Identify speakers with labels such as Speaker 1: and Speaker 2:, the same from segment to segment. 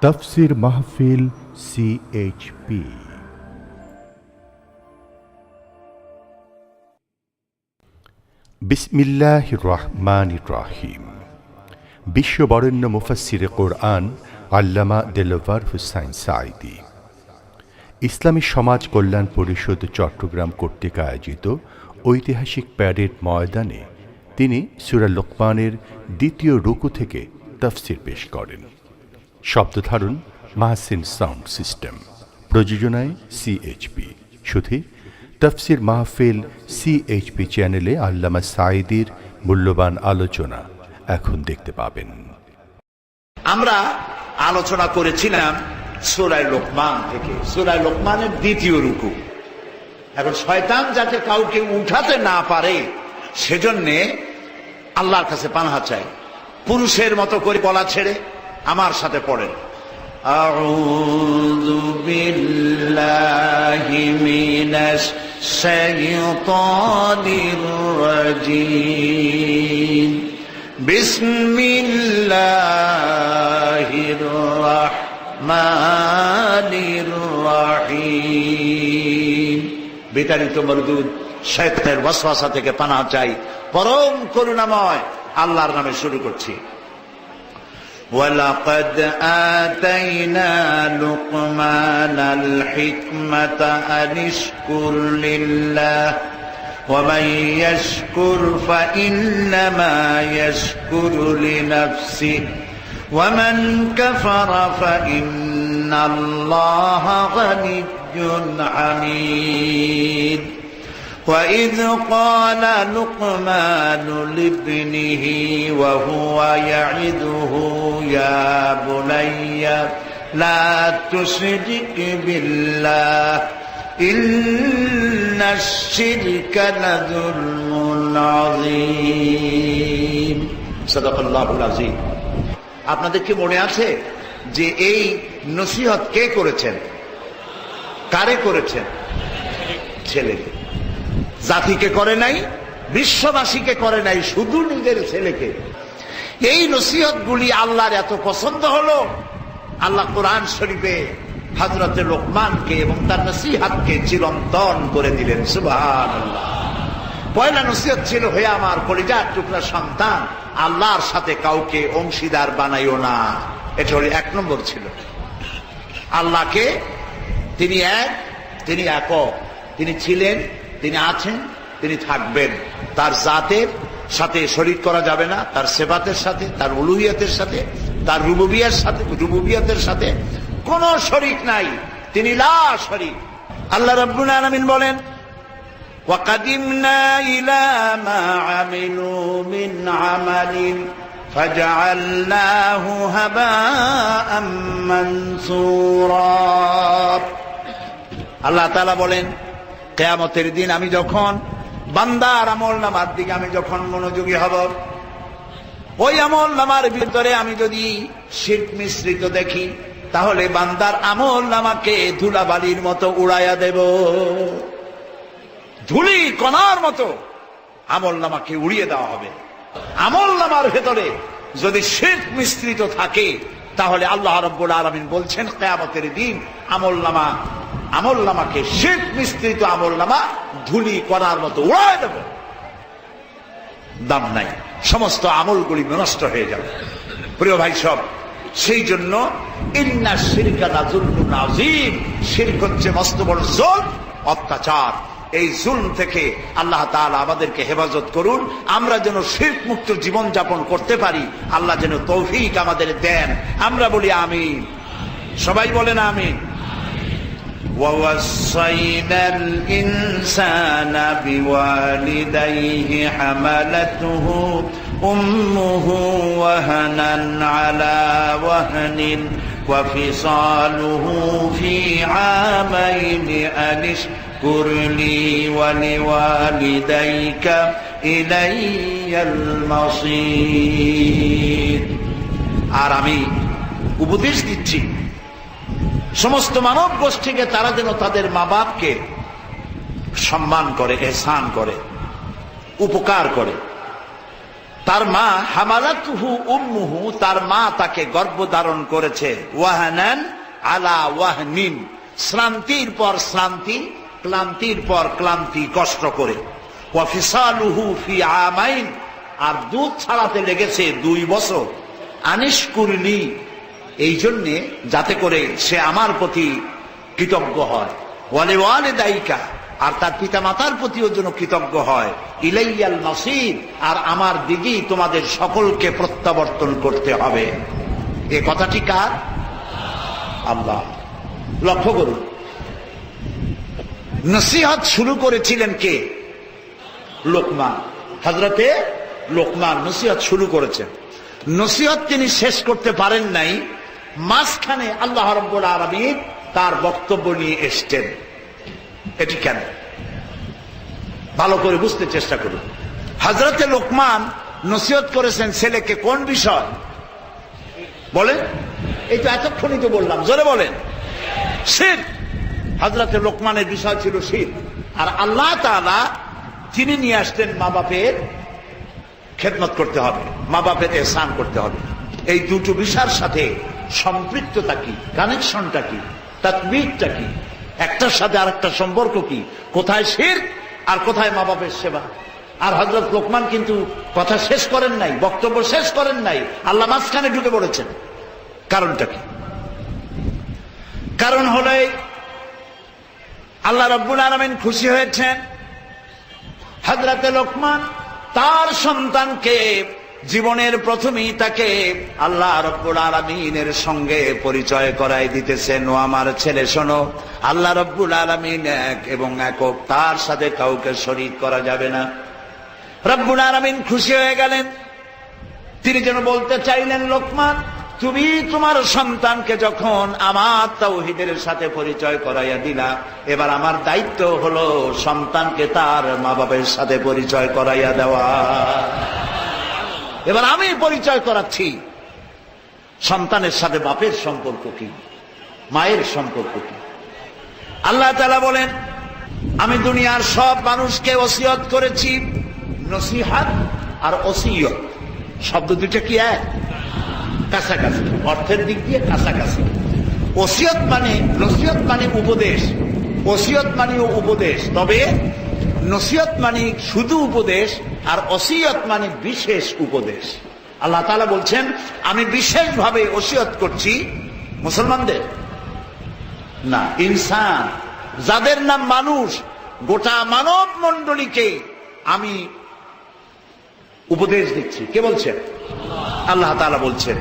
Speaker 1: তাফসীর মাহফিল CHP। বিসমিল্লাহির রহমানির রহিম। বিশ্ববরেণ্য মুফাসসিরে কোরআন আল্লামা দেলোয়ার হুসাইন সাঈদী ইসলামী সমাজ কল্যাণ পরিষদ চট্টগ্রাম কর্তৃক আয়োজিত ঐতিহাসিক প্যারেড ময়দানে তিনি সূরা লোকমানের ২য় রুকু থেকে তাফসীর পেশ করেন। শব্দধারণ মাহসিন সাউন্ড সিস্টেম, প্রযোজনায় CHP। শুধু তাফসীর মাহফিল CHP চ্যানেলে আল্লামা সাঈদীর মূল্যবান আলোচনা এখন দেখতে পাবেন।
Speaker 2: আমরা আলোচনা করেছিলাম সূরা লোকমান থেকে, সূরা লোকমানের ২য় রুকু। এখন শয়তান যাতে কাউকে উঠাতে না পারে সেজন্যে আল্লাহর কাছে পানাহ চাই। পুরুষের মতো করে গলা ছেড়ে আমার সাথে পড়েন, আউযু বিল্লাহি মিনাশ শাইতানির রাজীম, বিসমিল্লাহির রাহমানির রহিম। বিতাড়িত মরদুদ শয়তানের ওয়াসওয়াসা থেকে পানাহ চাই পরম করুণাময় আল্লাহর নামে শুরু করছি। وَلَقَدْ آتَيْنَا لُقْمَانَ الْحِكْمَةَ أَنِ اشْكُرْ لِلَّهِ وَمَنْ يَشْكُرْ فَإِنَّمَا يَشْكُرُ لِنَفْسِهِ وَمَنْ كَفَرَ فَإِنَّ اللَّهَ غَنِيٌّ حَمِيدٌ। وَإِذْ قَالَ لُقْمَانُ لِابْنِهِ وَهُوَ يَعِظُهُ يَا بُنَيَّ لَا تُشْرِكْ بِاللَّهِ إِنَّ الشِّرْكَ لَظُلْمٌ عَظِيمٌ। সাদাকাল্লাহুল আযীম। আপনাদের কি মনে আছে যে এই নসিহত কে করেছেন? কারে করেছেন? ছেলেকে। জাতিকে করে নাই, বিশ্ববাসীকে করে নাই, শুধু নিজের ছেলেকে। এই নসিহতগুলি আল্লাহর এত পছন্দ হলো, আল্লাহ কোরআন শরীফে হযরত লোকমানকে এবং তার নসিহতকে চিরন্তন করে দিলেন। সুবহানাল্লাহ। পয়লা নসিহত ছিল, হে আমার কলিজার টুকরা সন্তান, আল্লাহর সাথে কাউকে অংশীদার বানাইও না। এটা হলো 1 নম্বর ছিল। আল্লাহকে তিনি এক, তিনি একক, তিনি ছিলেন, তিনি আছেন, তিনি থাকবেন। তার জাতের সাথে শরীক করা যাবে না, তার সিফাতের সাথে, তার উলুহিয়তের সাথে, তার রুবুবিয়তের সাথে কোন শরীক নাই। তিনি লা শরীক। আল্লাহ রাব্বুল আলামিন বলেন, ওয়াকাদিমনা ইলা মা আমিলু মিন আমালিন ফাজআলনাহু হাবাআম মানসুরা। আল্লাহ তাআলা বলেন, কিয়ামতের দিন আমি যখন বান্দার আমলনামার দিকে আমি যখন মনোযোগী হব, ওই আমলনামার ভিতরে আমি যদি শিরক মিশ্রিত দেখি, তাহলে বান্দার আমলনামাকে ধুলাবালির মতো উড়াইয়া দেব। ধুলি কণার মতো আমলনামাকে উড়িয়ে দেওয়া হবে। আমলনামার ভেতরে যদি শিরক মিশ্রিত থাকে, তাহলে আল্লাহ রাব্বুল আলামিন বলছেন কিয়ামতের দিন আমলনামাকে শিরক মিশ্রিত আমলনামা ধুলি কণার মতো উড়ায় দেব। দাম নাই, সমস্ত আমলগুলি নষ্ট হয়ে যাবে। প্রিয় ভাই সব, সেই জন্য ইন্না শিরকা লাযুলমুন আযীম, শিরক হচ্ছে মস্ত বড় জুলম, অত্যাচার। এই জুলম থেকে আল্লাহ তাআলা আমাদেরকে হেফাজত করুন, আমরা যেন শিরক মুক্ত জীবন যাপন করতে পারি। আল্লাহ যেন তৌফিক আমাদের দেন। আমরা বলি আমিন। সবাই বলেন আমিন। وَوَصَّيْنَا الْإِنسَانَ بِوَالِدَيْهِ حَمَلَتْهُ أُمُّهُ وَهَنًا عَلَى وَهْنٍ وَفِصَالُهُ فِي عَامَيْنِ أَنِ اشْكُرْ لِي وَلِوَالِدَيْكَ إِلَيَّ الْمَصِيرُ। আর আমি উপদেশ দিচ্ছি সমস্ত মানব গোষ্ঠীকে, তারা যেন তাদের মা বাপকে সম্মান করে, ইহসান করে, উপকার করে। তার মা হামালাতুহু উম্মুহু, তার মা তাকে গর্ভধারণ করেছে, ওয়াহানান আলা ওয়াহনিন, শ্রান্তির পর শ্রান্তি, ক্লান্তির পর ক্লান্তি, কষ্ট করে। ওয়া ফিসালুহু ফি আমাইন, আর দুধ ছাড়াতে লেগেছে 2 বছর। আনিশকুরলি, এই জন্যে যাতে করে সে আমার প্রতি কৃতজ্ঞ হয়। ওয়ালে ওয়ালিদাইকা, আর তার পিতা মাতার প্রতিও যেন কৃতজ্ঞ হয়। ইলাইয়াল মাসির, আর আমার দিকেই তোমাদের সকলকে প্রত্যাবর্তন করতে হবে। এ কথাটি কার? আল্লাহ। লক্ষ্য করুন, নসিহত শুরু করেছিলেন কে? লোকমান। হযরতে লোকমান নসিহত শুরু করেছেন। নসিহত তিনি শেষ করতে পারেন নাই, মাঝখানে আল্লাহ রাব্বুল আলামিন তার বক্তব্য নিয়ে এসছেন। এটি কেন? ভালো করে বুঝতে চেষ্টা করুন। হযরতে লোকমান নসিহত করেছেন ছেলেকে কোন বিষয় বলেন? এই তো এতক্ষণই তো বললাম, জোরে বলেন। শিরক। হযরতে লোকমানের বিষয় ছিল শিরক। আর আল্লাহ তাআলা তিনি নিয়ে আসতেন মা বাপের খেদমত করতে হবে, মা বাপের ইহসান করতে হবে। এই দুটো বিষয়ের সাথে সম্পৃক্ততা কি, কানেকশনটা কি, তাতবিকটা কি, একটার সাথে আরেকটার সম্পর্ক কি, কোথায় শিরক আর কোথায় মা বাপের সেবা। আর হযরত লোকমান কিন্তু কথা শেষ করেন নাই, বক্তব্য শেষ করেন নাই, আল্লাহ মাঝখানে ঢুকে পড়েছেন। কারণটা কি? কারণ হলো আল্লাহ রাব্বুল আলামিন খুশি হয়েছেন হযরতে লোকমান তার সন্তানকে জীবনের প্রথমেই তাকে আল্লাহ রাব্বুল আলামিনের সঙ্গে পরিচয় করায় দিতেছেন। ও আমার ছেলে শোনো, আল্লাহ রাব্বুল আলামিন এক এবং একক, তার সাথে কাউকে শরীক করা যাবে না। রাব্বুল আলামিন খুশি হয়ে গেলেন। তিনি যেন বলতে চাইলেন, লোকমান তুমি তোমার সন্তানকে যখন আমার তাওহীদের সাথে পরিচয় করাইয়া দিলা, এবার আমার দায়িত্ব হলো সন্তানকে তার মা বাবার সাথে পরিচয় করাইয়া দেওয়া। এবার আমি পরিচয় করাচ্ছি সন্তানের সাথে বাপের সম্পর্ক কি, মায়ের সম্পর্ক কি। আল্লাহ তাআলা বলেন, আমি দুনিয়ার সব মানুষকে ওসিয়ত করেছি। নসিহত আর ওসিয়ত শব্দ দুটো কি এক? কাছাকাছি, অর্থের দিক দিয়ে কাছাকাছি। ওসিয়ত মানে, নসিহত মানে উপদেশ, ওসিয়ত মানেও উপদেশ, তবে নসিহত মানে শুধু উপদেশ আর ওসিয়ত মানে বিশেষ উপদেশ। আল্লাহ তাআলা বলছেন, আমি বিশেষভাবে ওসিয়ত করছি মুসলমানদের না, ইনসান, যাদের নাম মানুষ, গোটা মানব মণ্ডলীকে আমি উপদেশ দিচ্ছি। কে বলছেন? আল্লাহ তাআলা বলছেন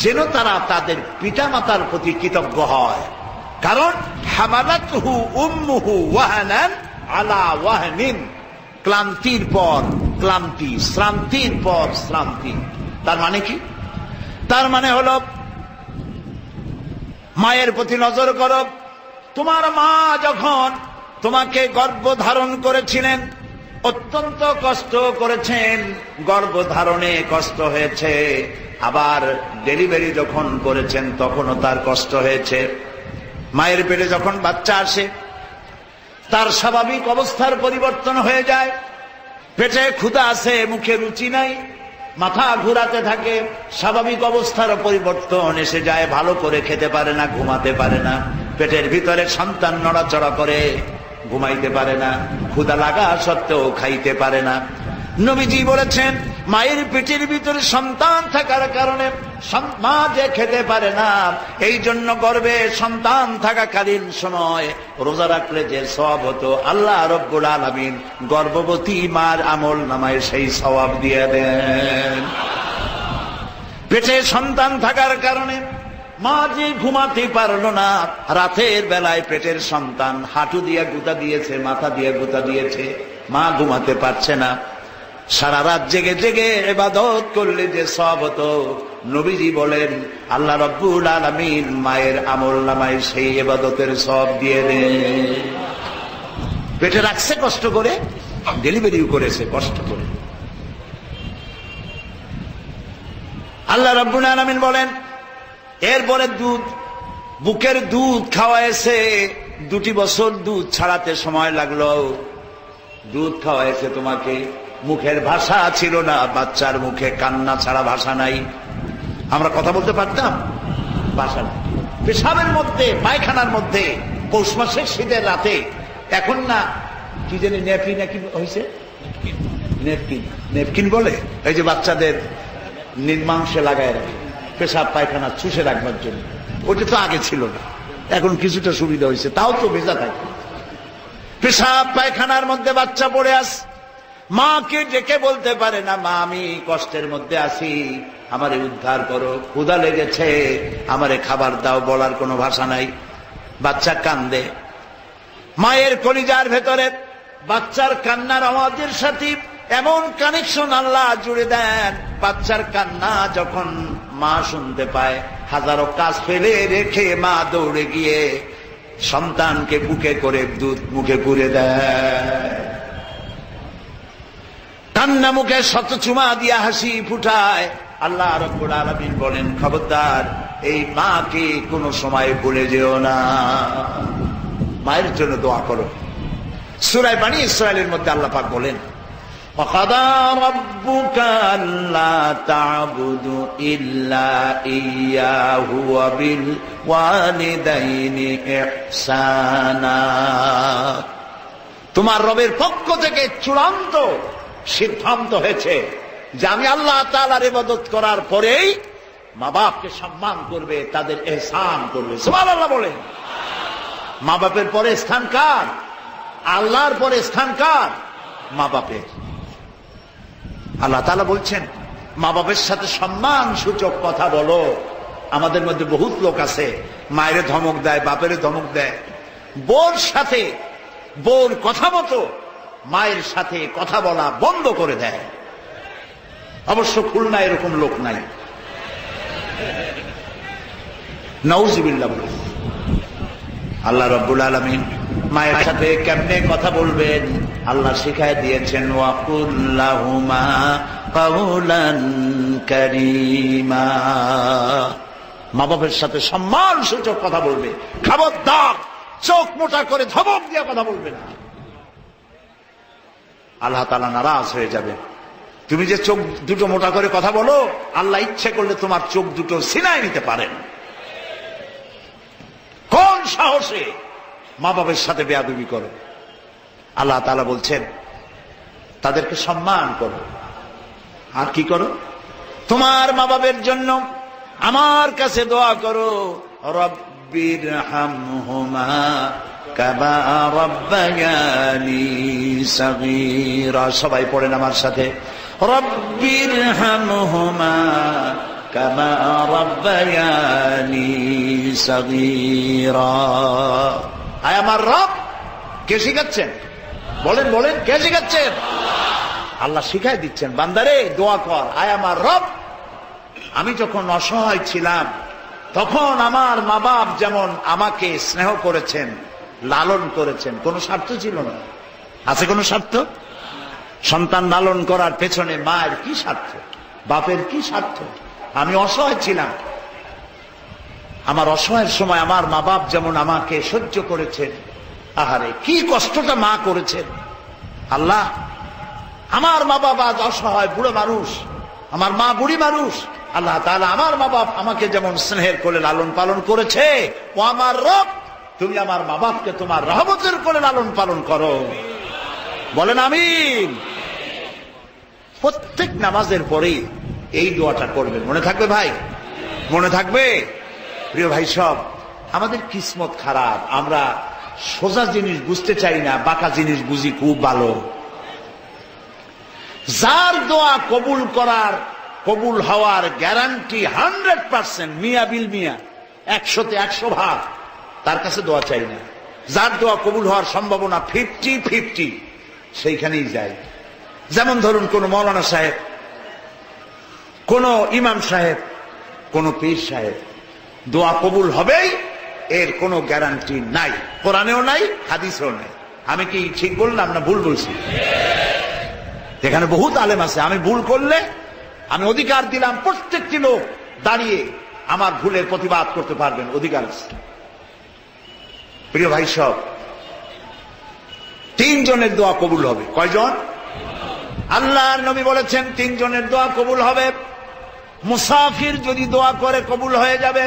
Speaker 2: যেন তারা তাদের পিতা মাতার প্রতি কৃতজ্ঞ হয়। কারণ হামালাতুহু উম্মুহু ওয়াহানান আলা ওয়াহনিন, ক্লান্তির পর ক্লান্তি, শ্রান্তির পর শ্রান্তি। তার মানে কি? তার মানে হলো মায়ের প্রতি নজর করো। তোমার মা যখন তোমাকে গর্ভধারণ করেছিলেন অত্যন্ত কষ্ট করেছেন, গর্ভধারণে কষ্ট হয়েছে, আবার ডেলিভারি যখন করেছেন তখনও তার কষ্ট হয়েছে। মায়ের পেটে যখন বাচ্চা আসে তার স্বাভাবিক অবস্থার পরিবর্তন হয়ে যায়। পেটে ক্ষুধা আছে, মুখে রুচি নাই, মাথা ঘুরাতে থাকে, স্বাভাবিক অবস্থার পরিবর্তন এসে যায়। ভালো করে খেতে পারে না, ঘুমাতে পারে না, পেটের ভিতরে সন্তান নড়াচড়া করে, ঘুমাইতে পারে না, ক্ষুধা লাগা সত্ত্বেও খাইতে পারে না। নবীজি বলেছেন, মায়ের পেটের ভিতরে সন্তান থাকার কারণে মা যে খেতে পারে না, এই জন্য গর্ভে সন্তান থাকাকালীন সময় রোজা রাখলে যে সওয়াব হতো, আল্লাহ রাব্বুল আলামিন গর্ভবতী মার আমল নামায় সেই সওয়াব দিয়ে দেন। পেটে সন্তান থাকার কারণে মা যে ঘুমাতে পারলো না, রাতের বেলায় পেটের সন্তান হাঁটু দিয়ে গুঁতা দিয়েছে, মাথা দিয়ে গুঁতা দিয়েছে, মা ঘুমাতে পারছে না। সারা রাত জেগে জেগে ইবাদত করলে যে সওয়াব হতো, নবীজি বলেন আল্লাহ রাব্বুল আলামিন মায়ের আমলনামায় সেই ইবাদতের সওয়াব দিয়ে দেন। পেটে রাখছে কষ্ট করে, ডেলিভারিও করেছে কষ্ট করে। আল্লাহ রাব্বুল আলামিন বলেন, এরপরে দুধ, বুকের দুধ খাওয়াইছে, 2 বছর দুধ ছাড়াতে সময় লাগলো। দুধ খাওয়াইছে তোমাকে, মুখের ভাষা ছিল না, বাচ্চার মুখে কান্না ছাড়া ভাষা নাই। আমরা কথা বলতে পারতাম, ভাষা নাই। পেশাবের মধ্যে, পায়খানার মধ্যে, পৌষ মাসের শীতের রাতে, এখন না কি জানি নেপি নাকি হয়েছে, নেপকিন বলে, এই যে বাচ্চাদের নির্মাংসে লাগায় রাখে পেশাব পায়খানা চুষে রাখবার জন্য, ওটা তো আগে ছিল না, এখন কিছুটা সুবিধা হয়েছে, তাও তো ভেজা থাকে। পেশাব পায়খানার মধ্যে বাচ্চা পড়ে আস, মাকে ডেকে বলতে পারে না, মা আমি কষ্টের মধ্যে আছি, আমারে উদ্ধার করো, ক্ষুধা লেগেছে, আমারে খাবার দাও, বলার কোনো ভাষা নাই। বাচ্চা কান্দে, মায়ের কলিজার ভেতরে বাচ্চার কান্নার আওয়াজের সাথে এমন কানেকশন আল্লাহ জুড়ে দেন, বাচ্চার কান্না যখন মা শুনতে পায়, হাজারো কাজ ফেলে রেখে মা দৌড়ে গিয়ে সন্তানকে বুকে করে দুধ মুখে পুরে দেয়, কান্না মুখে শত চুমা দিয়া হাসি ফুটায়। আল্লাহ রাব্বুল আলামিন বলেন, খবরদার এই মাকে কোনো সময় ভুলে যেও না, মায়ের জন্য দোয়া করো। সূরা বনী ইসরাঈলের মধ্যে আল্লাহ পাক বলেন, وَقَضَى رَبُّكَ أَلَّا تَعْبُدُوا إِلَّا إِيَّاهُ وَبِالْوَالِدَيْنِ إِحْسَانًا। তোমার রবের পক্ষ থেকে চূড়ান্ত সিদ্ধান্ত হয়েছে যে আমি আল্লাহ তাআলার ইবাদত করার পরেই মা বাপকে সম্মান করবে, তাদের ইহসান করবে। সুবহানাল্লাহ বলেন। মা বাপের পরে স্থান কার? আল্লাহর পরে স্থান কার? মা বাপের। আল্লাহ তাআলা বলছেন, মা বাপের সাথে সম্মান সূচক কথা বলো। আমাদের মধ্যে বহুত লোক আছে, মায়ের ধমক দেয়, বাপের ধমক দেয়, বোর সাথে বোর কথা মতো মায়ের সাথে কথা বলা বন্ধ করে দেয়। অবশ্য খুলনা এরকম লোক নাই, নাউজুবিল্লাহ। আল্লাহ রাব্বুল আলামিন মায়ের সাথে কেমনে কথা বলবেন আল্লাহ শিখায় দিয়েছেন, ওয়াকুল লাহুমা কাওলান কারীমা। মা বাবার সাথে সম্মান সূচক কথা বলবে, খবরদার চোখ মোটা করে ধমক দিয়ে কথা বলবে না, আল্লাহ তাআলা নারাজ হয়ে যাবে। তুমি যে চোখ দুটো মোটা করে কথা বলো, আল্লাহ ইচ্ছে করলে তোমার চোখ দুটো ছিনায় নিতে পারেন। কোন সাহসে মা বাবার সাথে বেয়াদবি করো? আল্লাহ তাআলা বলছেন তাদেরকে সম্মান করো। আর কি করো? তোমার মা বাবার জন্য আমার কাছে দোয়া করো, রব্বিরহামহুমা কামা রাব্বায়ানি সাগীরা। সবাই পড়েন আমার সাথে, রব্বিরহামহুমা কামা রাব্বায়ানি সাগীরা। আয় আমার রব। কে শিখাচ্ছেন? বলেন বলেন, কে শিখাচ্ছেন? আল্লাহ শিখাই দিচ্ছেন, বান্দারে দোয়া কর, আয় আমার রব, আমি যখন অসহায় ছিলাম তখন আমার মা বাপ যেমন আমাকে স্নেহ করেছেন, লালন করেছেন, কোনো স্বার্থ ছিল না। আছে কোনো স্বার্থ? সন্তান লালন করার পেছনে মায়ের কি স্বার্থ, বাপের কি স্বার্থ? আমি অসহায় ছিলাম, আমার অসহায়ের সময় আমার মা বাপ যেমন আমাকে সহ্য করেছেন, আহারে কি কষ্টটা মা করেছেন। আল্লাহ, আমার মা বাবা আজ অসহায়, বুড়ো মানুষ, আমার মা বুড়ি মানুষ, আল্লাহ তাআলা আমার মা বাপ আমাকে যেমন স্নেহের কোলে লালন পালন করেছে, ও আমার রব, তুমি আমার মা বাপকে তোমার রহমতের কোলে লালন পালন করো। বলেন আমিন। প্রত্যেক নামাজের পরে এই দোয়াটা করবেন, মনে থাকবে ভাই? মনে থাকবে? প্রিয় ভাই সব, আমাদের কিসমত খারাপ, আমরা সোজা জিনিস বুঝতে চাই না, বাঁকা জিনিস বুঝি খুব ভালো। যার দোয়া কবুল হওয়ার গ্যারান্টি 100%, মিয়া বিল মিয়া, 100তে 100 ভাগ, তার কাছে দোয়া চাই না। যার দোয়া কবুল হওয়ার সম্ভাবনা 50-50, সেইখানেই যায়। যেমন ধরুন কোন মৌলানা সাহেব, কোন ইমাম সাহেব, কোন পীর সাহেব, দোয়া কবুল হবেই, এর কোনো গ্যারান্টি নাই, কোরআনেও নাই, হাদিসেও নাই। আমি কি ঠিক বললাম না ভুল বলছি? এখানে বহুত আলেম আছে, আমি ভুল করলে আমি অধিকার দিলাম প্রত্যেকটি লোক দাঁড়িয়ে আমার ভুলের প্রতিবাদ করতে পারবেন, অধিকার আছে। প্রিয় ভাই সব, 3 জনের দোয়া কবুল হবে। কয়জন? আল্লাহর নবী বলেছেন তিনজনের দোয়া কবুল হবে। মুসাফির যদি দোয়া করে কবুল হয়ে যাবে,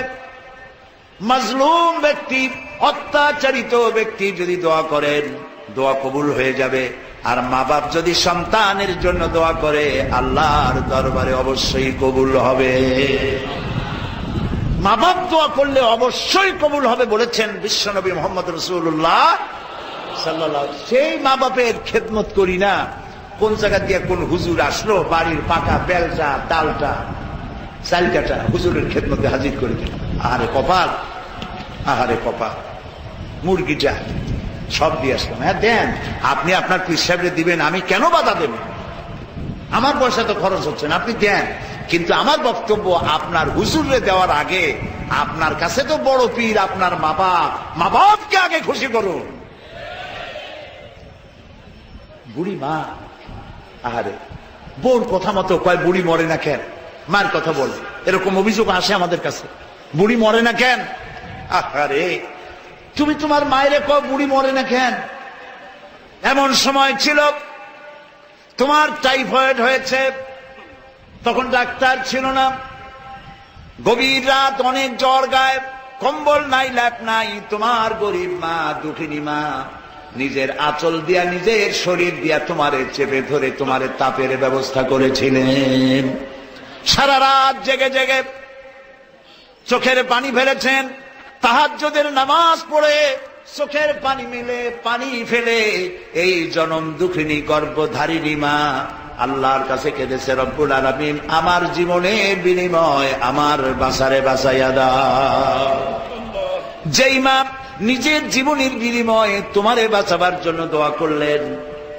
Speaker 2: মাজলুম ব্যক্তি, অত্যাচারিত ব্যক্তি যদি দোয়া করেন দোয়া কবুল হয়ে যাবে। আর মা বাপ যদি সন্তানের জন্য দোয়া করে আল্লাহর দরবারে অবশ্যই কবুল হবে। মা বাপ দোয়া করলে অবশ্যই কবুল হবে বলেছেন বিশ্বনবী মুহাম্মদ রাসূলুল্লাহ সাল্লাল্লাহু আলাইহি ওয়াসাল্লাম। সেই মা বাপের খেদমত করি না, কোন জায়গা দিয়ে কোন হুজুর আসলো, বাড়ির পাকা বেলটা ডালটা চালটাটা হুজুরের খেদমতে হাজির করে দিল। আহারে কপাল, আহারে কপাল, মুরগিটা সব দিয়ে আসলাম। হ্যাঁ দেন, আপনি আপনার পীর সাহেবরে দিবেন, আমি কেন বাধা দেব? আমার পয়সা তো খরচ হচ্ছে না, আপনি দেন। কিন্তু আমার বক্তব্য, আপনার হুজুরে দেওয়ার আগে আপনার কাছে তো বড় পীর আপনার মা বাপ, মা বাপকে আগে খুশি করুন। বুড়ি মা, আহারে বোর কথা মতো কয় বুড়ি মরে না কেন, মার কথা বলে, এরকম অভিযোগ আসে আমাদের কাছে, বুড়ি মরে না কেন। আহারে তুমি তোমার মায়েরে কয় বুড়ি মরে না কেন। এমন সময় ছিল তোমার টাইফয়েড হয়েছে, তখন ডাক্তার ছিল না, গভীর রাত, অনেক জ্বর, গায়ে কম্বল নাই, ল্যাপ নাই, তোমার গরিব মা, দুঃখিনী মা নিজের আঁচল দিয়া নিজের শরীর দিয়া তোমারে চেপে ধরে তোমারে তাপের ব্যবস্থা করেছিলেন। সারা রাত জেগে জেগে চোখের পানি ফেলেছেন, তাহাজ্জুদের নামাজ পড়ে চোখের পানি মিলে পানি ফেলে এই জনম দুঃখিনী গর্ভধারিণী মা আল্লাহর কাছে কেঁদেছে, রব্বুল আলামিন আমার জীবনের বিনিময় আমার বাঁচারে বাঁচাইয়া দাও। যেই মা নিজের জীবনের বিনিময়ে তোমারে বাঁচাবার জন্য দোয়া করলেন,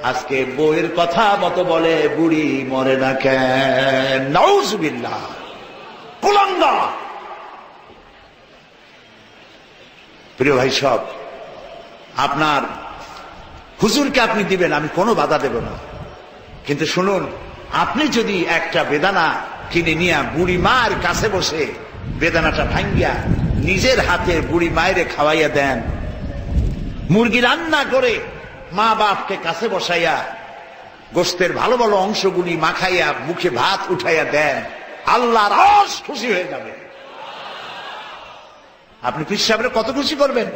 Speaker 2: আজকে বউয়ের কথা মতো বলে বুড়ি মরে না কেন। নাউজুবিল্লাহ, কুলাঙ্গা। প্রিয় ভাই সব, আপনার হুজুরকে আপনি দিবেন, আমি কোনো বাধা দেব না, কিন্তু শুনুন, আপনি যদি একটা বেদানা কিনে নিয়ে বুড়ি মার কাছে বসে বেদানাটা ভাঙ্গিয়া নিজের হাতে বুড়ি মায়েরে খাওয়াইয়া দেন, মুরগি রান্না করে মা বাপকে কাছে বসাইয়া গোশতের ভালো ভালো অংশগুলি মাখাইয়া মুখে ভাত উঠাইয়া দেন, আল্লাহর আরশ খুশি হয়ে যাবে। আপনি পীর সাহেবের কত খুশি করবেন?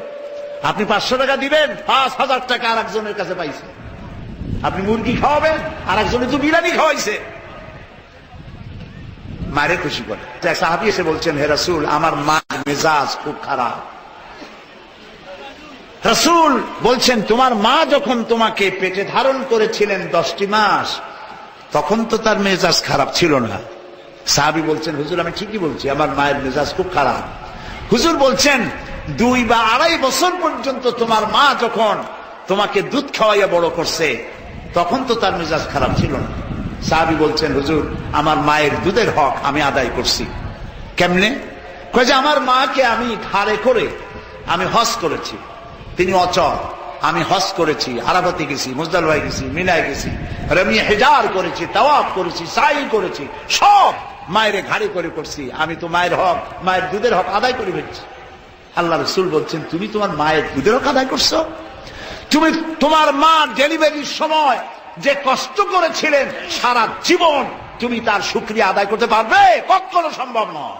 Speaker 2: আপনি 500 টাকা দিবেন, 5000 টাকা আর একজনের কাছে পাইছে। আপনি মুরগি খাওয়াবেন, আর একজনে তো বিরিয়ানি খাওয়াইছে, মারে খুশি করে। সাহাবী এসে বলছেন, হে রাসূল, আমার মা মেজাজ খুব খারাপ। রাসূল বলছেন, তোমার মা যখন তোমাকে পেটে ধারণ করেছিলেন 10টি মাস, তখন তো তার মেজাজ খারাপ ছিল না। সাহাবী বলছেন, হুজুর আমি ঠিকই বলছি, আমার মায়ের মেজাজ খুব খারাপ। হুজুর বলছেন, 2 বা 2.5 বছর পর্যন্ত তোমার মা যখন তোমাকে দুধ খাওয়াইয়া বড় করছে, তখন তো তার মেজাজ খারাপ ছিল না। সাহাবী বলছেন, হুজুর আমার মায়ের দুধের হক আমি আদায় করছি। কেমনে? কয় যে আমার মাকে আমি ঘাড়ে করে আমি হজ করেছি, তিনি অচল, আমি হজ করেছি, আরাফাতে গেছি, মুজদালিফায় গেছি, মিনায় গেছি, রমি হেজার করেছি, তাওয়াফ করেছি, সাই করেছি, সব মায়ের ঘাড়ে করে করছি। আমি তো মায়ের হক, মায়ের দুধের হক আদায় করে ফেলছি। আল্লাহ রাসূল বলছেন, তুমি তোমার মায়ের দুধের হক আদায় করছো? তুমি তোমার মা ডেলিভারির সময় যে কষ্ট করেছিলেন সারা জীবন, তুমি তার শুকরিয়া আদায় করতে পারবে? কখনো সম্ভব নয়।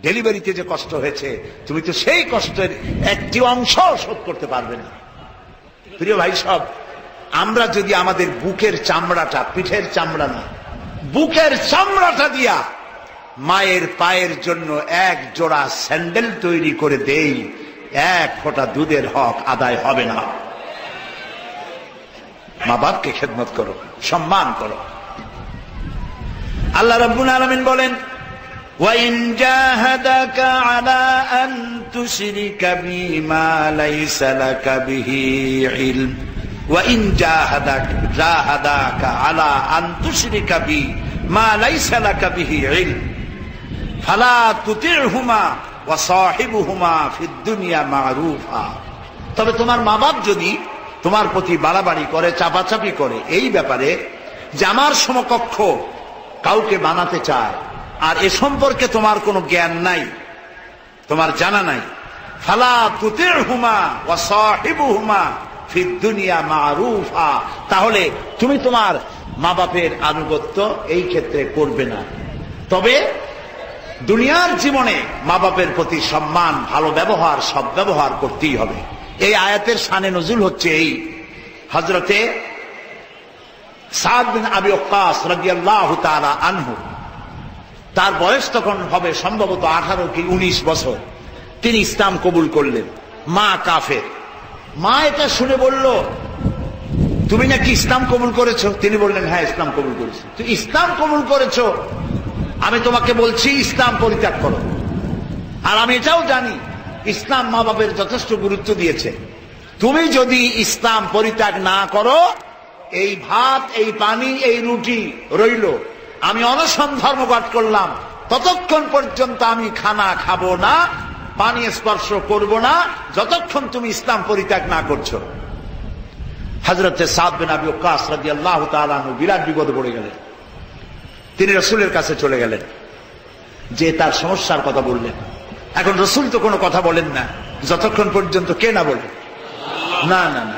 Speaker 2: ডেলিভারিতে যে কষ্ট হয়েছে, তুমি তো সেই কষ্টের একটি অংশ শোধ করতে পারবে না। প্রিয় ভাই সব, আমরা যদি আমাদের বুকের চামড়াটা, পিঠের চামড়া না, বুকের চামড়াটা দিয়া মায়ের পায়ের জন্য 1 জোড়া স্যান্ডেল তৈরি করে দেই, 1 ফোঁটা দুধের হক আদায় হবে না। মা বাপকে খেদমত করো, সম্মান করো। আল্লাহ রাব্বুল আলামিন বলেন, وَإِنْ جَاهَدَاكَ عَلَىٰ أَن تُشْرِكَ بِي مَا لَيْسَ لَكَ بِهِ عِلْمٌ وَإِنْ جَاهَدَاكَ عَلَىٰ أَن تُشْرِكَ بِي مَا لَيْسَ لَكَ بِهِ عِلْمٌ فَلَا تُطِعْهُمَا وَصَاحِبْهُمَا فِي الدُّنْيَا مَعْرُوفًا। তবে তোমার মা বাপ যদি তোমার প্রতি বাড়াবাড়ি করে, চাপাচাপি করে এই ব্যাপারে যে আমার সমকক্ষ কাউকে বানাতে চায়, আর এ সম্পর্কে তোমার কোনো জ্ঞান নাই, তোমার জানা নাই, ফালা তুতি'হুমা ওয়া সাহিবুহুমা ফিদ দুনিয়া মারুফা, তাহলে তুমি তোমার মা বাপের আনুগত্য এই ক্ষেত্রে করবে না। তবে দুনিয়ার জীবনে মা বাপের প্রতি সম্মান, ভালো ব্যবহার, সদ্ব্যবহার করতেই হবে। এই আয়াতের শানে নজুল হচ্ছে এই হযরতে সাদ বিন আবি ওয়াক্কাস রাদিয়াল্লাহু তাআলা আনহু, তার বয়স তখন হবে সম্ভবত 18 কি 19 বছর। তিনি ইসলাম কবুল করলেন। মা কাফের। মা এটা শুনে বলল, তুমি নাকি ইসলাম কবুল করেছো? তিনি বললেন, হ্যাঁ ইসলাম কবুল করেছি। তুই ইসলাম কবুল করেছো, আমি তোমাকে বলছি ইসলাম পরিত্যাগ করো। আর আমি এটাও জানি ইসলাম মা বাপের যথেষ্ট গুরুত্ব দিয়েছে। তুমি যদি ইসলাম পরিত্যাগ না করো, এই ভাত, এই পানি, এই রুটি রইল, আমি অনশন ধর্মঘট করলাম, ততক্ষণ পর্যন্ত আমি খানা খাবো না, পানি স্পর্শ করব না, যতক্ষণ তুমি ইসলাম পরিত্যাগ না করছো। হযরতে সাদ বিন আবি ওয়াক্কাস রাদিয়াল্লাহু তাআলা আনহু বিরাট বিপদে পড়ে গেলেন। তিনি রাসূলের কাছে চলে গেলেন, যে তার সমস্যার কথা বললেন। এখন রাসূল তো কোনো কথা বলেন না যতক্ষণ পর্যন্ত কে না বলে, না না না,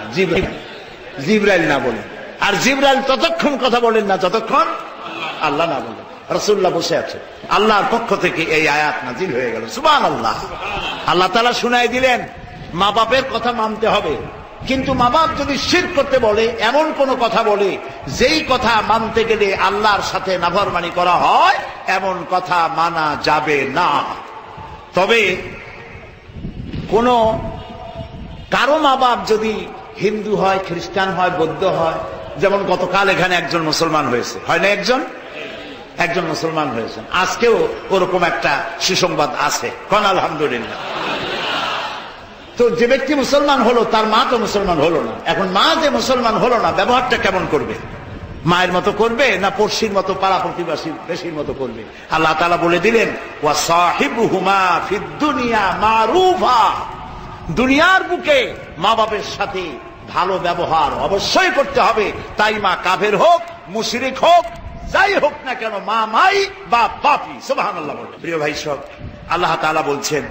Speaker 2: জিবরাইল না বলে। আর জিবরাইল ততক্ষণ কথা বলেন না যতক্ষণ আল্লাহ না বলেন। রাসূলুল্লাহ বসে আছে, আল্লাহর পক্ষ থেকে এই আয়াত নাজিল হয়ে গেল। সুবহানাল্লাহ। আল্লাহ তাআলা শুনাই দিলেন, মা বাপের কথা মানতে হবে, কিন্তু মা বাপ যদি শিরক করতে বলে, এমন কোন কথা বলে যেই কথা মানতে গেলে আল্লাহর সাথে নাফরমানি করা হয়, এমন কথা মানা যাবে না। তবে কোন কারো মা বাপ যদি হিন্দু হয়, খ্রিস্টান হয়, বৌদ্ধ হয়, যেমন গতকাল এখানে একজন মুসলমান হয়েছে, হয় না? একজন মুসলমান হয়েছেন। আজকেও ওরকম একটা সুসংবাদ আছে, কোন আলহামদুলিল্লাহ। তো যে ব্যক্তি মুসলমান হলো, তার মা তো মুসলমান হলো না। এখন মা যে মুসলমান হলো না, ব্যবহারটা কেমন করবে? মায়ের মতো করবে না পড়শির মতো, পাড়া প্রতিবেশী বেশির মতো করবে? আল্লাহ তাআলা বলে দিলেন, ওয়া সাহিবুহুমা ফিদ দুনিয়া মারুফা। দুনিয়ার বুকে মা বাপের সাথে ভালো ব্যবহার অবশ্যই করতে হবে, তাই মা কাফের হোক, মুশরিক হোক, যাই হোক না কেন, মা মাই বা পাপী। সুবহানাল্লাহ। প্রিয় ভাই সব, আল্লাহ তাআলা বলছেন,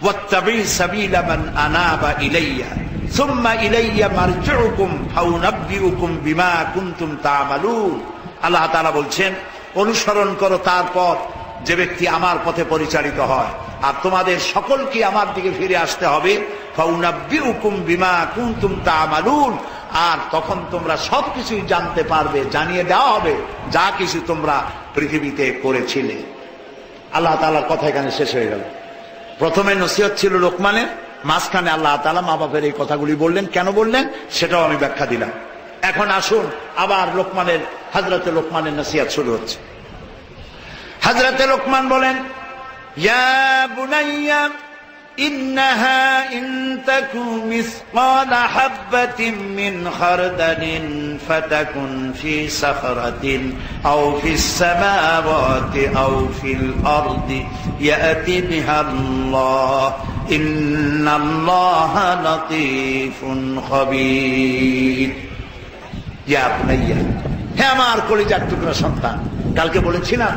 Speaker 2: ওয়াত্তাবি সাবিলা মান আনাবা ইলাইয়া সুম্মা ইলাইয়া মারজিউকুম ফাউনাব্বিউকুম বিমা কুনতুম তা'মালুন। আল্লাহ তাআলা বলছেন, অনুসরণ করো তারপর যে ব্যক্তি আমার পথে পরিচালিত হয়, আর তোমাদের সকলকে আমার দিকে ফিরে আসতে হবে। ফাউনাব্বিউকুম বিমা কুনতুম তা'মালুন। আর তখন তোমরা সবকিছুই জানতে পারবে, জানিয়ে দেওয়া হবে যা কিছু তোমরা পৃথিবীতে করেছিলে। আল্লাহ তাআলার কথা এখানে শেষ হয়ে গেল। প্রথমে নসিহত ছিল লোকমানের, মাঝখানে আল্লাহ তাআলা মা বাপের এই কথাগুলি বললেন। কেন বললেন সেটাও আমি ব্যাখ্যা দিলাম। এখন আসুন, আবার হযরতে লোকমানের নসিহত শুরু হচ্ছে। হযরতে লোকমান বলেন, ইয়া বুনাইয়া ইন্নাহা ইন তাকু মিসকালা হাববাতিন মিন খারদালিন ফাতাকুন ফি সাখরাতিন আও ফিস সামাওয়াতি আও ফিল আরদি ইয়াতি বিহাল্লাহ ইন্নাল্লাহা লাতীফুন খাবীর। ইয়া বুনাইয়া, হে আমার কলিজার টুকরা সন্তান। কালকে বলেছিলাম,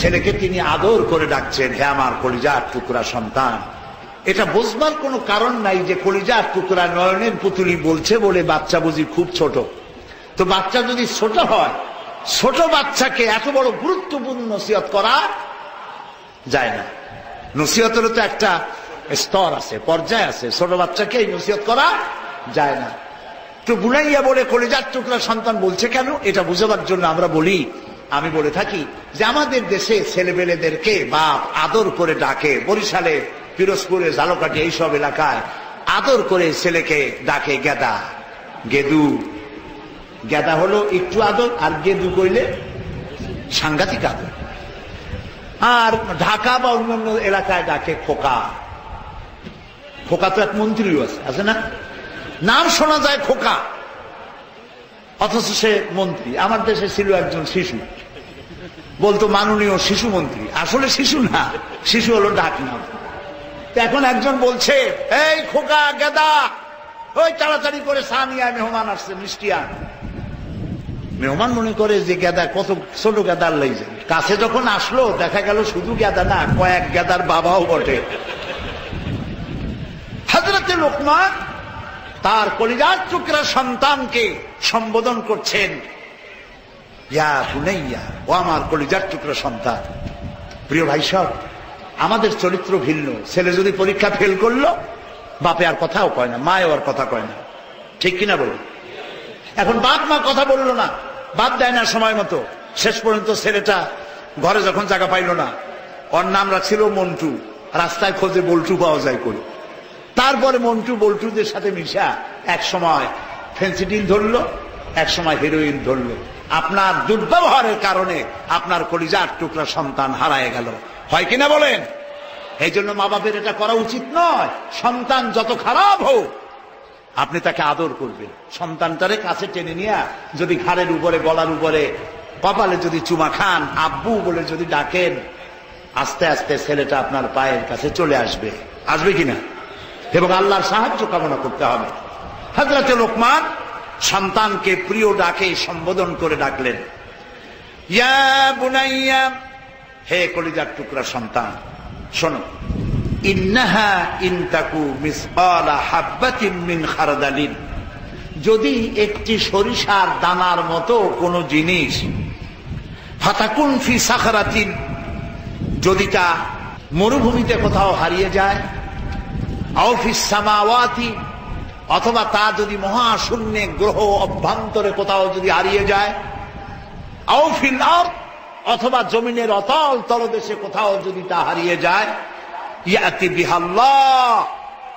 Speaker 2: ছেলেকে তিনি আদর করে ডাকছেন, হে আমার কলিজার টুকরা সন্তান। এটা বুঝবার কোনো কারণ নাই যে কলিজার টুকরা নয়নের পুতুলি বলছে বলে বাচ্চা বুঝি খুব ছোট। তো বাচ্চা যদি ছোট হয়, ছোট বাচ্চাকে এত বড় গুরুত্বপূর্ণ নসিহত করা যায় না। নসিহতের তো একটা স্তর আছে, পর্যায় আছে। ছোট বাচ্চাকে এই নসিহত করা যায় না। তো বুনাইয়া বলে কলিজার টুকরা সন্তান বলছে কেন, এটা বুঝাবার জন্য আমরা বলি, আমি বলে থাকি যে আমাদের দেশে ছেলেবেলেদেরকে বাপ আদর করে ডাকে। বরিশালে, পিরোজপুরে, ঝালকাঠি এইসব এলাকায় আদর করে ছেলেকে ডাকে গেদা, গেদু। গেদা হলো একটু আদর, আর গেদু কইলে সাংঘাতিক আদর। আর ঢাকা বা অন্যান্য এলাকায় ডাকে খোকা। খোকা তো এক মন্ত্রীও আছে না? নাম শোনা যায় খোকা, অথচ সে মন্ত্রী। আমার দেশে ছিল একজন শিশু, বলতো মাননীয় শিশু মন্ত্রী। আসলে শিশু না, শিশু হলো ডাক নাম। এখন একজন বলছে, এই খোকা, গেদা, ওই তাড়াতাড়ি করে চা নিয়ে আয়, মেহমান আসছে, মিষ্টি আন। মেহমান মনে করে যে গেদা কত ছোট গেদার লাই যায়। কাছে যখন আসলো দেখা গেল শুধু গেদা না, কয়েক গেদার বাবাও বটে। হযরতে লোকমান তার কলিজার টুকরা সন্তানকে সম্বোধন করছেন, ইয়া বুনাইয়া, ও আমার কলিজার টুকরা সন্তান। প্রিয় ভাই সব, আমাদের চরিত্র ভিন্ন। ছেলে যদি পরীক্ষা ফেল করলো, বাপে আর কথাও কয় না, মায়েও আর কথা কয় না, ঠিক কিনা বলুন? এখন বাপ মা কথা বললো না, বাদ দেয় না সময় মতো। শেষ পর্যন্ত ছেলেটা ঘরে যখন জায়গা পাইল না, ওর নাম রাখছিল মন্টু, রাস্তায় খোঁজে বল্টু পাওয়া যায় করে। তারপরে মন্টু বল্টুদের সাথে মিশা এক সময় ফেন্সিডিল ধরলো, এক সময় হেরোইন ধরলো। আপনার দুর্ব্যবহারের কারণে আপনার কলিজার টুকরা সন্তান হারায় গেল, হয় কিনা বলেন? এই জন্য মা বাপের এটা করা উচিত নয়। সন্তান যত খারাপ হোক, আপনি তাকে আদর করবেন। সন্তানটারে কাছে টেনে নিয়ে যদি ঘাড়ের উপরে, গলার উপরে, কপালে যদি চুমা খান, আব্বু বলে যদি ডাকেন, আস্তে আস্তে ছেলেটা আপনার পায়ের কাছে চলে আসবে, আসবে কিনা? এবং আল্লাহর সাহায্য কামনা করতে হবে। হযরত লোকমান সন্তানকে প্রিয় ডাকে সম্বোধন করে ডাকলেন, ইয়া বুনাইয়া, হে কলিজার টুকরা সন্তান, শোনো, ইন্নাহা ইনতাকু মিসকালা হাববাতিন মিন খারদালিন, যদি একটি সরিষার দানার মতো কোন জিনিস, ফাতাকুন ফি সাখরাতিন, যদি তা মরুভূমিতে কোথাও হারিয়ে যায়, আও ফিস সামাওয়াতি, অথবা তা যদি মহাশূন্যে গ্রহ অভ্যন্তরে কোথাও যদি হারিয়ে যায়, আও ফিল আরদ, অথবা জমিনের অতল তলদেশে কোথাও যদি তা হারিয়ে যায়, ইয়াতি বিহাল্লাহ,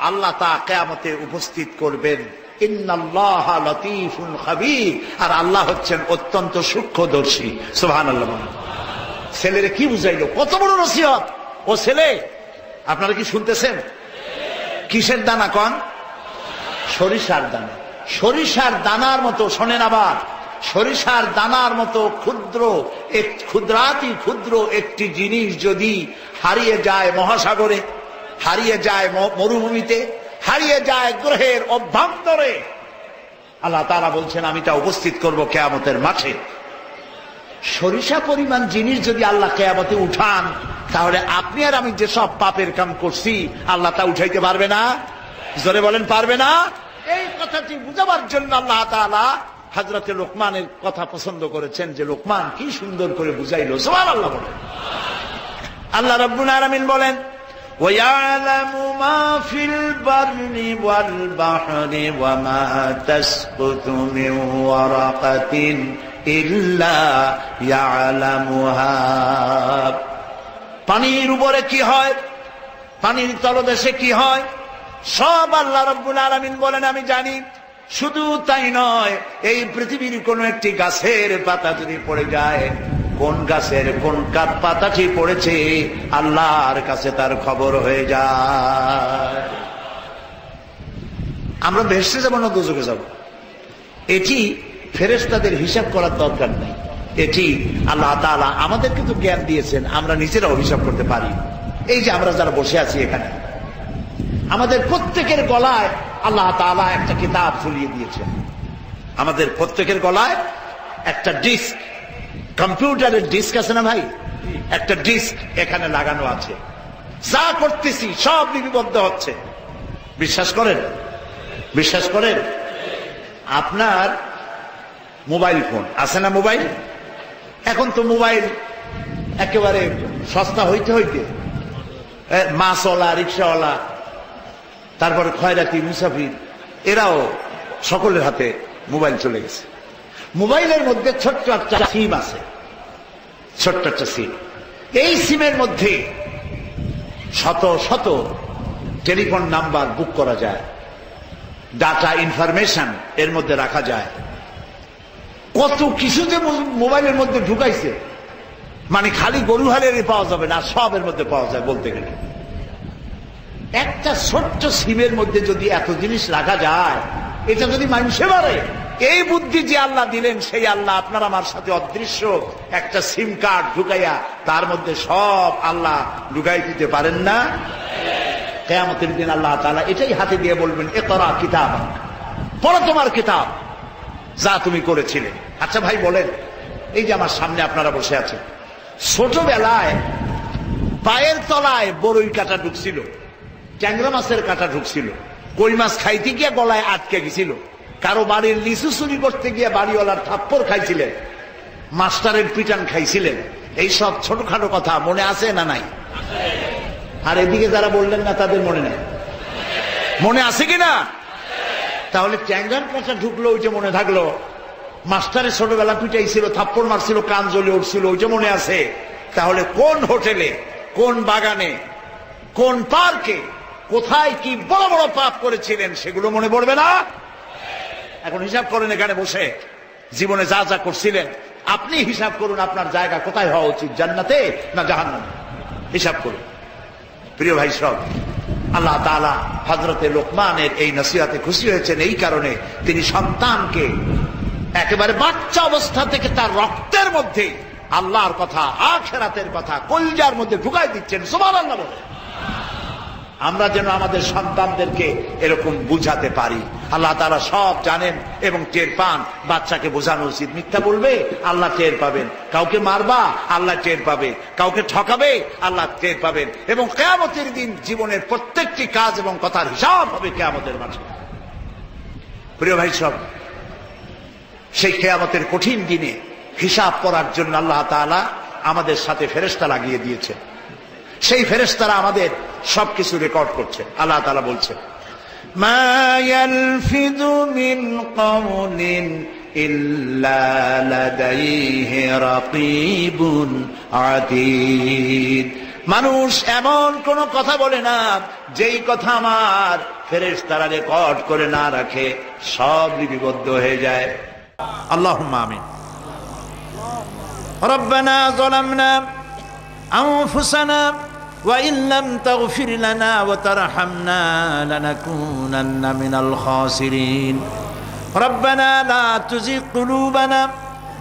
Speaker 2: আল্লাহ তা কিয়ামতে উপস্থিত করবেন। ইন্নাল্লাহা লতীফুন খাবীর, আর আল্লাহ হচ্ছেন অত্যন্ত সূক্ষ্মদর্শী। সুবহানাল্লাহ। ছেলেরে কি বুঝাইলো? কত বড় নসিহত! ও ছেলে, আপনারা কি শুনতেছেন? কিসের দানা কন? সরিষার দানা। সরিষার দানার মতো, শোনেন আবার, সরিষার দানার মতো ক্ষুদ্র, ক্ষুদ্রাতি ক্ষুদ্র একটি জিনিস যদি হারিয়ে যায় মহাসাগরে, হারিয়ে যায় মরুভূমিতে, হারিয়ে যায় গ্রহের অভ্যন্তরে, আল্লাহ তাআলা বলছেন আমি তা উপস্থিত করব কিয়ামতের মাঠে। সরিষা পরিমাণ জিনিস যদি আল্লাহ কিয়ামতে উঠান, তাহলে আপনি আর আমি যে সব পাপের কাম করছি, আল্লাহ তা উঠাইতে পারবে না? জোরে বলেন, পারবে না? এই কথাটি বুঝাবার জন্য আল্লাহ তাআলা হযরত লোকমানের কথা পছন্দ করেছেন, যে লোকমান কি সুন্দর করে বুঝাইলো। সুবহানাল্লাহ বলেন। আল্লাহ রাব্বুল আলামিন বলেন, وَيَعْلَمُ مَا فِي الْبَرِّ وَالْبَحْرِ وَمَا تَسْقُطُ مِنْ وَرَقَةٍ إِلَّا يَعْلَمُهَا, পানির উপরে কি হয়, পানির তলদেশে কি হয়, সব আল্লাহ রাব্বুল আলামিন বলেন আমি জানি। শুধু তাই নয়, এই পৃথিবীর কোন একটি গাছের পাতা যদি পড়ে যায়, কোন গাছের কোন পাতাটি পড়েছে, আল্লাহর কাছে তার খবর হয়ে যায়। আমরা বেহেশতে যাব না দোজখে যাব, এটি ফেরেশতাদের হিসাব করার দরকার নেই। এটি আল্লাহ তাআলা আমাদের কিন্তু জ্ঞান দিয়েছেন, আমরা নিজেরাও হিসাব করতে পারি। এই যে আমরা যারা বসে আছি এখানে, আমাদের প্রত্যেকের গলায় আল্লাহ তাআলা একটা কিতাব ঝুলিয়ে দিয়েছেন। আমাদের প্রত্যেকের গলায় একটা ডিস্ক, কম্পিউটারের ডিস্ক আছে না ভাই, একটা ডিস্ক এখানে লাগানো আছে। যা করতেছি সব লিপিবদ্ধ হচ্ছে। বিশ্বাস করেন? বিশ্বাস করেন? আপনার মোবাইল ফোন আছে না? মোবাইল, এখন তো মোবাইল একেবারে সস্তা হইতে হইতে মাছওয়ালা, রিক্সাওয়ালা, তারপরে খয়রাতি, মুসাফির, এরাও সকলের হাতে মোবাইল চলে গেছে। মোবাইলের মধ্যে ছোট্ট একটা সিম আছে, ছোট্ট একটা সিম। এই সিমের মধ্যে শত শত টেলিফোন নাম্বার বুক করা যায়, ডাটা ইনফরমেশন এর মধ্যে রাখা যায়। কত কিছু যে মোবাইলের মধ্যে ঢুকাইছে, মানে খালি গরু হালের পাওয়া যাবে না, সবের মধ্যে পাওয়া যায় বলতে গেলে। একটা ছোট্ট সিমের মধ্যে যদি এত জিনিস রাখা যায়, এটা যদি মানুষে পারে, এই বুদ্ধি যে আল্লাহ দিলেন, সেই আল্লাহ আপনার আমার সাথে অদৃশ্য একটা সিম কার্ড ঢুকাইয়া তার মধ্যে সব আল্লাহ ঢুকাই দিতে পারেন না? কিয়ামতের দিন আল্লাহ তাআলা এটাই হাতে দিয়ে বলবেন, ইকরা কিতাবাক, পড়ো তোমার কিতাব, যা তুমি করেছিলে। আচ্ছা ভাই বলেন, এই যে আমার সামনে আপনারা বসে আছেন, ছোটবেলায় পায়ের তলায় বড়ই কাটা ঢুকছিল, ট্যাংরা মাছের কাটা ঢুকছিল, কই মাছ খাইতে গিয়ে গলায় আটকে গেছিল, কারো বাড়ির লিচু চুরি করতে গিয়ে বাড়িওয়ালার থাপ্পড় খাইছিলেন, মাস্টারের পিটান খাইছিলেন, এই সব ছোটখাটো কথা মনে আছে না নাই? আর এদিকে যারা বললেন না তাদের মনে নেই, মনে আছে কিনা? তাহলে ট্যাঙ্গার কাঁচা ঢুকলো ওই যে মনে থাকলো, মাস্টারের ছোটবেলা পিটাইছিল, থাপ্পড় মারছিল, কান জ্বলে উঠছিল, ওই যে মনে আছে। তাহলে কোন হোটেলে, কোন বাগানে, কোন পার্কে, কোথায় কি বড় বড় পাপ করেছিলেন সেগুলো মনে পড়বে না? এখন হিসাব করেন এখানে বসে, জীবনে যা যা করছিলেন আপনি হিসাব করুন, আপনার জায়গা কোথায় হওয়া উচিত, জান্নাতে না জাহান্নামে? হিসাব করুন। প্রিয় ভাই সব, আল্লাহ তাআলা হযরতে লোকমানের এই নসিহতে খুশি হয়েছেন এই কারণে, তিনি সন্তানকে একেবারে বাচ্চা অবস্থা থেকে তার রক্তের মধ্যে আল্লাহর কথা, আখিরাতের কথা কলিজার মধ্যে ঢুকাই দিচ্ছেন। সুবহানাল্লাহ বলে আমরা যেন আমাদের সন্তানদেরকে এরকম বুঝাতে পারি। আল্লাহ তাআলা সব জানেন এবং টের পান। বাচ্চাকে বোঝানো উচিত, মিথ্যা বলবে আল্লাহ টের পাবেন, কাউকে মারবা আল্লাহ টের পাবে, কাউকে ঠকাবে আল্লাহ টের পাবেন, এবং কিয়ামতের দিন জীবনের প্রত্যেকটি কাজ এবং কথার হিসাব হবে কিয়ামতের মাঠে। প্রিয় ভাই সব, সেই কিয়ামতের কঠিন দিনে হিসাব করার জন্য আল্লাহ তাআলা আমাদের সাথে ফেরেশতা লাগিয়ে দিয়েছে। সেই ফেরেশতারা আমাদের সবকিছু রেকর্ড করছে। আল্লাহ তাআলা বলছে, মা ইয়ালফিযু মিন কাওলিন ইল্লা লাদাইহি রাকীবুন আতীদ। মানুষ এমন কোন কথা বলে না যেই কথা আমার ফেরেশতারা রেকর্ড করে না রাখে, সব লিপিবদ্ধ হয়ে যায়। আল্লাহুম্মা আমিন। রব্বানা যালামনা আনফুসানা ওয়া ইন লাম তাগফির লানা ওয়া তারহামনা লানাকুনান্না মিনাল খাসিরিন। রব্বানা লা তুযিগ কুলুবানা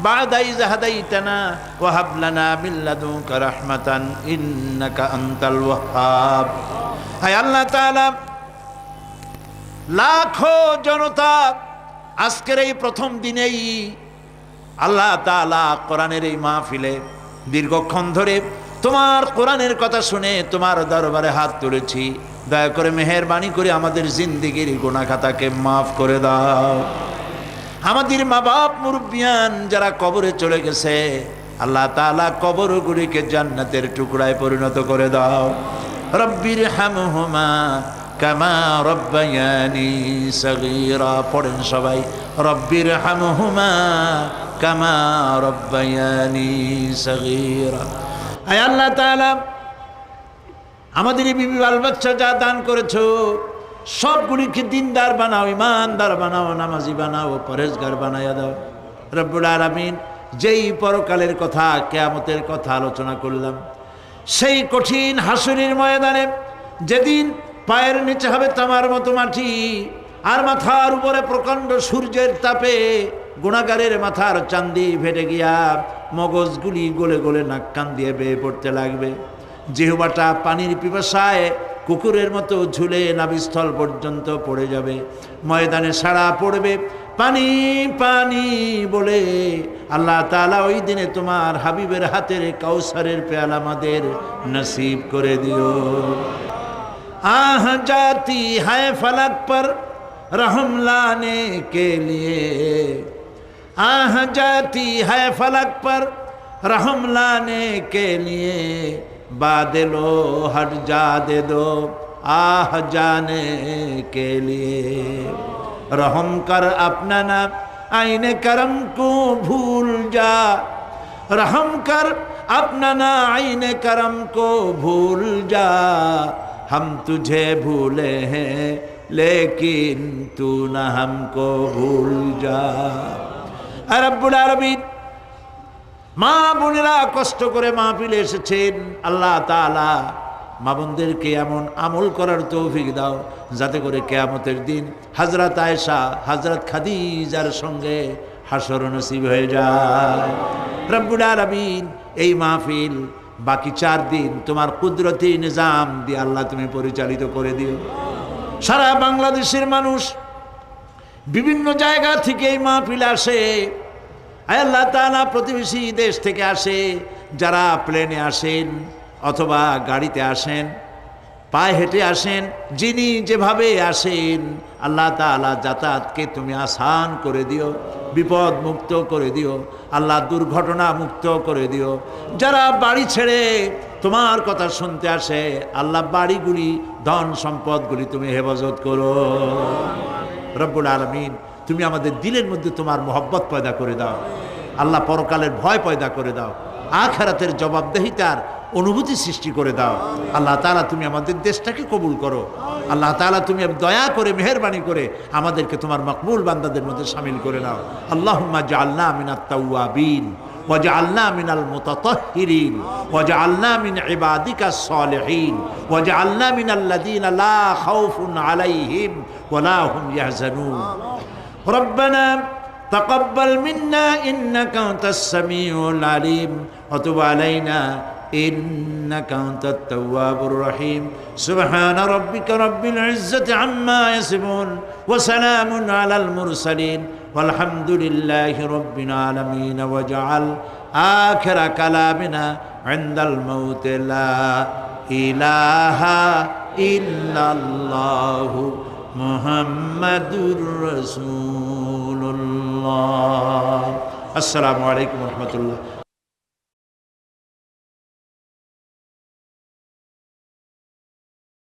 Speaker 2: বা'দা ইয হাদাইতানা ওয়া হাব লানা মিন লাদুনকা রাহমাতান ইন্নাকা আনতাল ওয়াহ্হাব। হে আল্লাহ তাআলা, লাখো জনতা আজকের এই প্রথম দিনেই আল্লাহ তাআলা কোরআনের এই মাহফিলে দীর্ঘক্ষণ ধরে তোমার কোরআনের কথা শুনে তোমার দরবারে হাত তুলেছি। দয়া করে মেহেরবানি করে আমাদের জিন্দেগির গুনাহ খাতাকে মাফ করে দাও। আমাদের মা বাপ মুরব্বিয়ান যারা কবরে চলে গেছে, আল্লাহ তাআলা কবরগুলিকে জান্নাতের টুকরায় পরিণত করে দাও। রব্বির হামহুমা কামা রব্বায়ানি সগীরা। পড়েন সবাই, রব্বির হামহুমা কামা রব্বায়ানি সগীরা। আয় আল্লাহ তাআলা, আমাদের এই বিবি বাল বাচ্চা যা দান করেছো সবগুলিকে দিনদার বানাও, ইমানদার বানাও, নামাজি বানাও, পরেজগার বানাইয়া দাও। রব্বুল আলামিন, যেই পরকালের কথা, কিয়ামতের কথা আলোচনা করলাম, সেই কঠিন হাসরের ময়দানে যেদিন পায়ের নিচে হবে তামার মতো মাটি, আর মাথার উপরে প্রকাণ্ড সূর্যের তাপে গুনাহগারের মাথার চান্দি ফেটে গিয়া মগজগুলি গলে গলে নাক কান দিয়ে বেয়ে পড়তে লাগবে। জিহ্বাটা পানির পিপাসায় কুকুরের মতো ঝুলে নাভিস্থল পর্যন্ত পড়ে যাবে। ময়দানে সাড়া পড়বে পানি পানি বলে। আল্লাহ তাআলা ওই দিনে তোমার হাবিবের হাতের কাউসারের পেয়ালা আমাদের নসিব করে দিও। আহ जाती है फलक पर रहम लाने के लिए, आह जाती है फलक पर रहम लाने के लिए, बादलो हट जा दे दो आह जाने के लिए। रहम कर अपना ना आईने करम को भूल जा, रहम कर अपना ना आईने करम को भूल जा। हम तुझे भूले हैं लेकिन तू न हमको भूल जा। রব্বুল আলামিন, মা বোনেরা কষ্ট করে মাহফিলে এসেছেন, আল্লাহ তাআলা মা বোনদেরকে এমন আমল করার তৌফিক দাও যাতে করে কিয়ামতের দিন হযরত আয়েশা, হযরত খাদিজার সঙ্গে হাসর নসিব হয়ে যায়। রব্বুল আলামিন, এই মাহফিল বাকি 4 দিন তোমার কুদরতি নিজাম দিয়ে আল্লাহ তুমি পরিচালিত করে দিও। সারা বাংলাদেশের মানুষ বিভিন্ন জায়গা থেকে এই মাহফিল আসে। আল্লাহ তাআলা প্রতিবেশী দেশ থেকে আসে, যারা প্লেনে আসেন অথবা গাড়িতে আসেন,
Speaker 3: পায়ে হেঁটে আসেন, যিনি যেভাবে আসেন আল্লাহ তাআলা যাতায়াতকে তুমি আসান করে দিও, বিপদ মুক্ত করে দিও আল্লাহ, দুর্ঘটনা মুক্ত করে দিও। যারা বাড়ি ছেড়ে তোমার কথা শুনতে আসে আল্লাহ, বাড়িগুলি ধন সম্পদগুলি তুমি হেফাজত করো রব্বুল আলামিন। তুমি আমাদের দিলের মধ্যে তোমার মহব্বত পয়দা করে দাও আল্লাহ, পরকালের ভয় পয়দা করে দাও, আখিরাতের জবাবদেহিতার অনুভূতি সৃষ্টি করে দাও আল্লাহ তাআলা। তুমি আমাদের দেশটাকে কবুল করো আল্লাহ তাআলা, তুমি দয়া করে মেহেরবানি করে আমাদেরকে তোমার মকবুল বান্দাদের মধ্যে শামিল করে নাও। আল্লাহুম্মা জাআলনা মিনাত তাওয়াবিন ওয়াজআলনা মিনাল মুতাতাহহিরিন ওয়াজআলনা মিন ইবাদিকাস সালিহিন ওয়াজআলনা মিনাল্লাযীনা লা খাউফুন আলাইহিম ওয়া লা হুম ইয়াহজানুন। রব্বানা তাকাব্বাল মিন্না ইন্নাকা আনতাস সামিউল আলিম ওয়া তুব আলাইনা ইন্নাকা আনতাত তাওয়াবুর রহিম। সুবহানা রাব্বিকা রাব্বিল ইজ্জাতি আম্মা ইয়াসিফুন ওয়া সালামুন আলাল মুরসালিন ওয়ালহামদুলিল্লাহি রাব্বিল আলামিন। ওয়া জাআল আখিরা কালামিনা ইনদাল মাউত লা ইলাহা ইল্লাল্লাহু মুহাম্মাদুর রাসূলুল্লাহ। আসসালামু আলাইকুম ওয়া রাহমাতুল্লাহ।